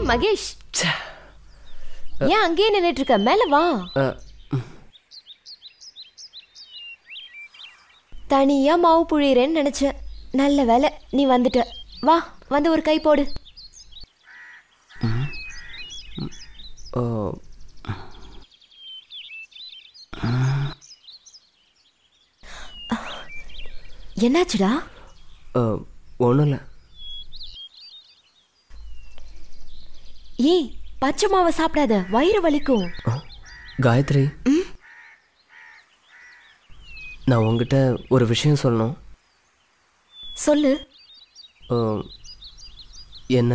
மகேஷ், ஏன் அங்கேயே நின்னுட்டு இருக்க? மேல வா. தனியா மாவு புழியறேன்னு நினைச்சேன். நல்ல வேலை நீ வந்துட்ட. வா, வந்து ஒரு கை போடு. என்னாச்சுடா? ஒன்றும் இல்லை. ஏய், பச்சை மாவை சாப்பிடாத, வயிறு வலிக்கும். காயத்ரி, நான் உங்ககிட்ட ஒரு விஷயம் சொல்லணும். சொல்லு. என்ன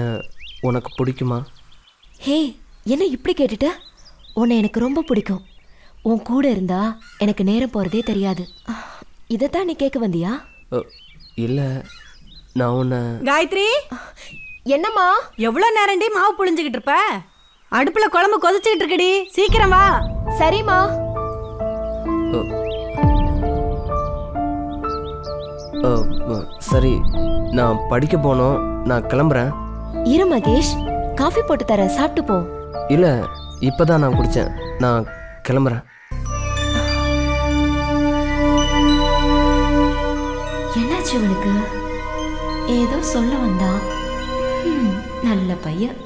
உனக்கு பிடிக்குமா? ஹே, என்ன இப்படி கேட்டுட்ட? உன்னை எனக்கு ரொம்ப பிடிக்கும். உன் கூட இருந்தா எனக்கு நேரம் போறதே தெரியாது. இதைத்தான் நீ கேட்க வந்தியா? இல்லை, நான் உன்னை... காயத்ரி, என்னம்மா? எவ்வளவு நேரம்டி மாவு புழிஞ்சுக்கிட்டு இருப்ப? அடுப்புல குழம்பு கொதிச்சுக்கிட்டு இருக்கடி, சீக்கிரம் வா. சரிம்மா. சரி, நான் படிக்க போனோம், நான் கிளம்புறேன். இரு மகேஷ், காஃபி போட்டு தர, சாப்பிட்டு போ. இல்லை, இப்பதான் நான் குடித்தேன், நான் கிளம்புறேன். என்னாச்சு உனக்கு? ஏதோ சொல்ல வந்தா. நல்ல பையன்.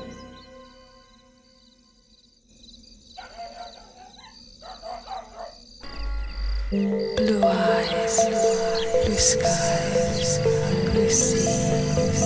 Blue eyes, blue skies, blue seas.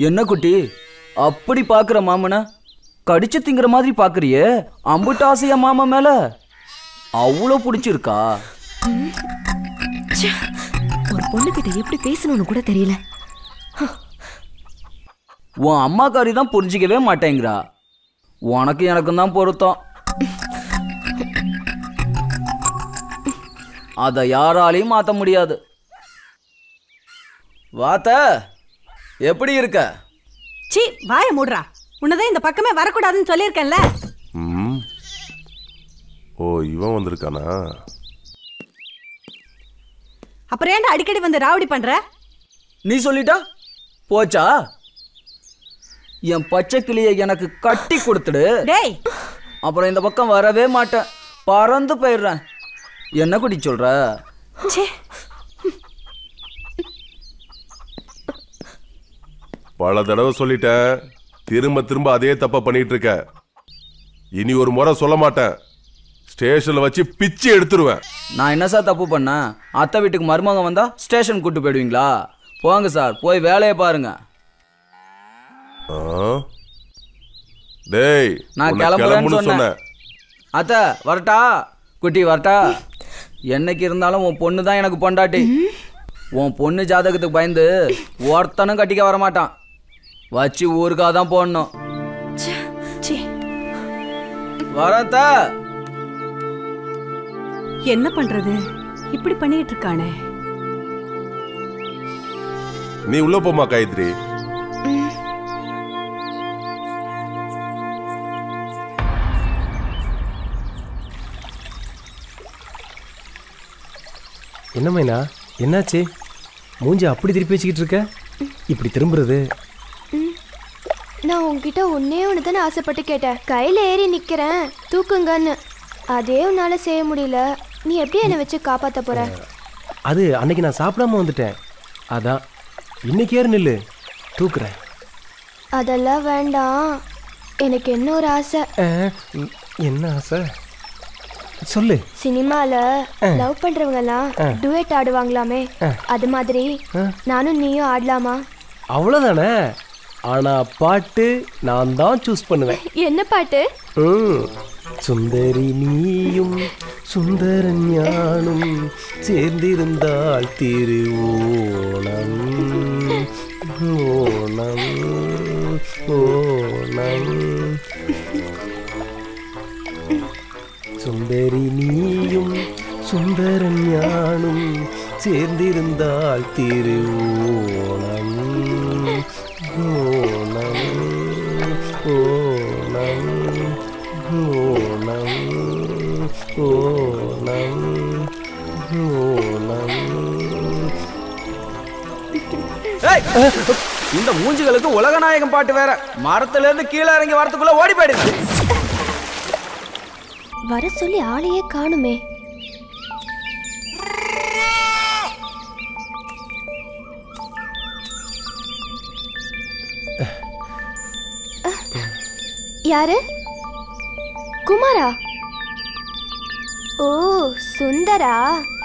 என்ன குட்டி, அப்படி பாக்குற மாமன கடிச்சு திங்கிற மாதிரி பாக்குறியே? அம்புட்டு ஆசையா மாமா மேல? அவ்வளோ பிடிச்சிருக்கா? ஒரு பொண்ணுகிட்ட எப்படி பேசணும்னு கூட தெரியல. உன் அம்மாக்காரி தான் புரிஞ்சிக்கவே மாட்டேங்கிறா. உனக்கு எனக்கும் தான் பொருத்தம். அதை யாராலையும் மாற்ற முடியாது. வாத்த, எப்படி இருக்க? சீ, வாய மூடுறா. உன்னதான் இந்த பக்கமே வரக்கூடாதுன்னு சொல்லியிருக்கேன்ல. ஓ, இவன் வந்திருக்கானா? அப்புறம் ஏன்டா அடிக்கடி வந்து ராவடி பண்ற? நீ சொல்லிட்டா போச்சா? என் பச்சை கிளியை எனக்கு கட்டி கொடுத்துடு. டேய், அப்புறம் இந்த பக்கம் வரவே மாட்டேன், பறந்து போயிடுறேன். என்ன குடி சொல்ற? பல தடவை சொல்லிட்டேன், திரும்ப திரும்ப அதே தப்ப பண்ணிட்டு இருக்க. இனி ஒரு முறை சொல்ல மாட்டேன், ஸ்டேஷன்ல வச்சு பிச்சு எடுத்துருவேன். நான் என்ன சார் தப்பு பண்ணேன்? அத்தை வீட்டுக்கு மருமகன் வந்தா ஸ்டேஷன் கூட்டு போயிடுவீங்களா? போங்க சார், போய் வேலையை பாருங்க. டேய் நான் கிளம்புறேன்னு சொன்னேன். அத்தை வரட்டா? குட்டி வரட்டா? என்னைக்கு இருந்தாலும் உன் பொண்ணு தான் எனக்கு பொண்டாட்டி. உன் பொண்ணு ஜாதகத்துக்கு பயந்து ஒருத்தனும் கட்டிக்க வரமாட்டான். வச்சு ஊருக்காக தான் போடணும். வரத்தா? என்ன பண்றது? இப்படி பண்ணிட்டு இருக்கானே. நீ உள்ள போமா காயத்ரி. என்ன மைனா, என்னாச்சு? மூஞ்சி அப்படி திருப்பி வச்சுக்கிட்டு இருக்க? இப்படி திரும்புறது? நான் உன்கிட்ட ஒன்னே ஒன்று தானே ஆசைப்பட்டு கேட்டேன். கையில் ஏறி நிற்கிறேன் தூக்குங்கன்னு. அதே உன்னால செய்ய முடியல. நீ எப்படி என்னை வச்சு காப்பாற்ற போற? அது அன்னைக்கு நான் சாப்பிடாம வந்துட்டேன். அதான் இன்னைக்கு ஏறு நில்லு, தூக்குறேன். அதெல்லாம் வேண்டாம். எனக்கு என்ன ஒரு ஆசை. என்ன ஆசை சொல்லு. சினிமால லவ் பண்றவங்கலாம் டுயட் ஆடுவாங்களாமே, அது மாதிரி நானும் நீயும் ஆடலாமா? அவ்வளவுதானே. ஆனா பாட்டு நான் தான் சூஸ் பண்ணுவேன். என்ன பாட்டு? சுந்தரி நீயும் சுந்தர ஞானும் சேர்ந்திருந்தால் திருவோணம் ஓணம் ஓணம். சுந்தரி நீயும் சுந்தர ஞானும் சேர்ந்திருந்தால் திருவோணம் ஓணம் ஓணம் ஓணம் ஓணம் ஓணம். இந்த மூஞ்சிகளுக்கு உலகநாயகம் பாட்டு வேற. மரத்துல இருந்து கீழே இறங்கி வரத்துக்குள்ள ஓடி போயிடுங்க. வர சொல்லி ஆளையே காணுமே. யாரு? குமாரா? ஓ சுந்தரா.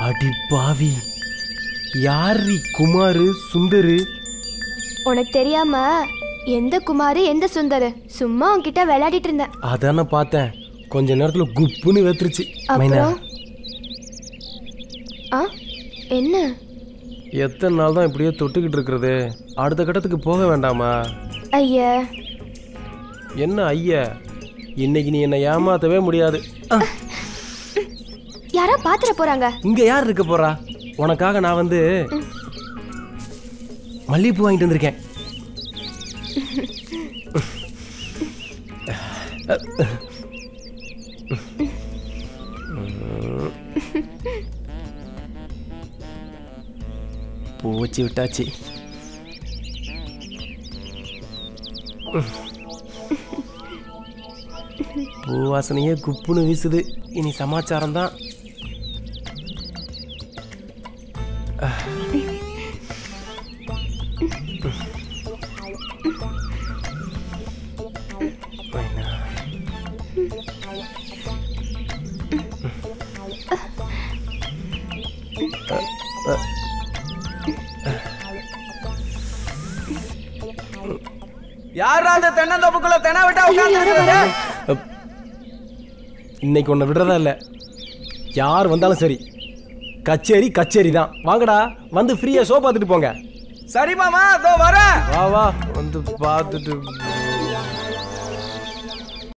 அடி பாவி, யாரு குமாரு சுந்தரு? உனக்கு தெரியாம எந்த குமாரு எந்த சுந்தரு? சும்மா உன்கிட்ட விளையாடிட்டு இருந்தேன். அதான பார்த்தேன். கொஞ்ச நேரத்துல குப்புன்னு வெத்துருச்சு. அப்புறம் என்ன? எத்தனை நாள் தான் இப்படியே தொட்டுக்கிட்டு இருக்கிறது? அடுத்த கட்டத்துக்கு போக வேண்டாமா? ஐயா என்ன ஐயா, இன்னைக்கு நீ என்னை ஏமாத்தவே முடியாது. யாரா பாத்துற போறாங்க? இங்க யார் இருக்க போறா? உனக்காக நான் வந்து மல்லிகைப்பூ வாங்கிட்டு வந்திருக்கேன். பூ வச்சு விட்டாச்சு. பூ வாசனையே குப்புன்னு வீசுது. இனி சமாச்சாரம் தான். யாரா அந்த தென்னந்தோப்புக்குள்ள தென்ன விட்டா உட்கார்ந்து? இன்னைக்கு உன்னை விடுறதா இல்ல. யார் வந்தாலும் சரி, கச்சேரி கச்சேரி தான். வாங்கடா, வந்து ஃப்ரீயா ஷோ பார்த்துட்டு போங்க. சரி மாமா, அதோ வரேன். வா வா, வந்து பார்த்துட்டு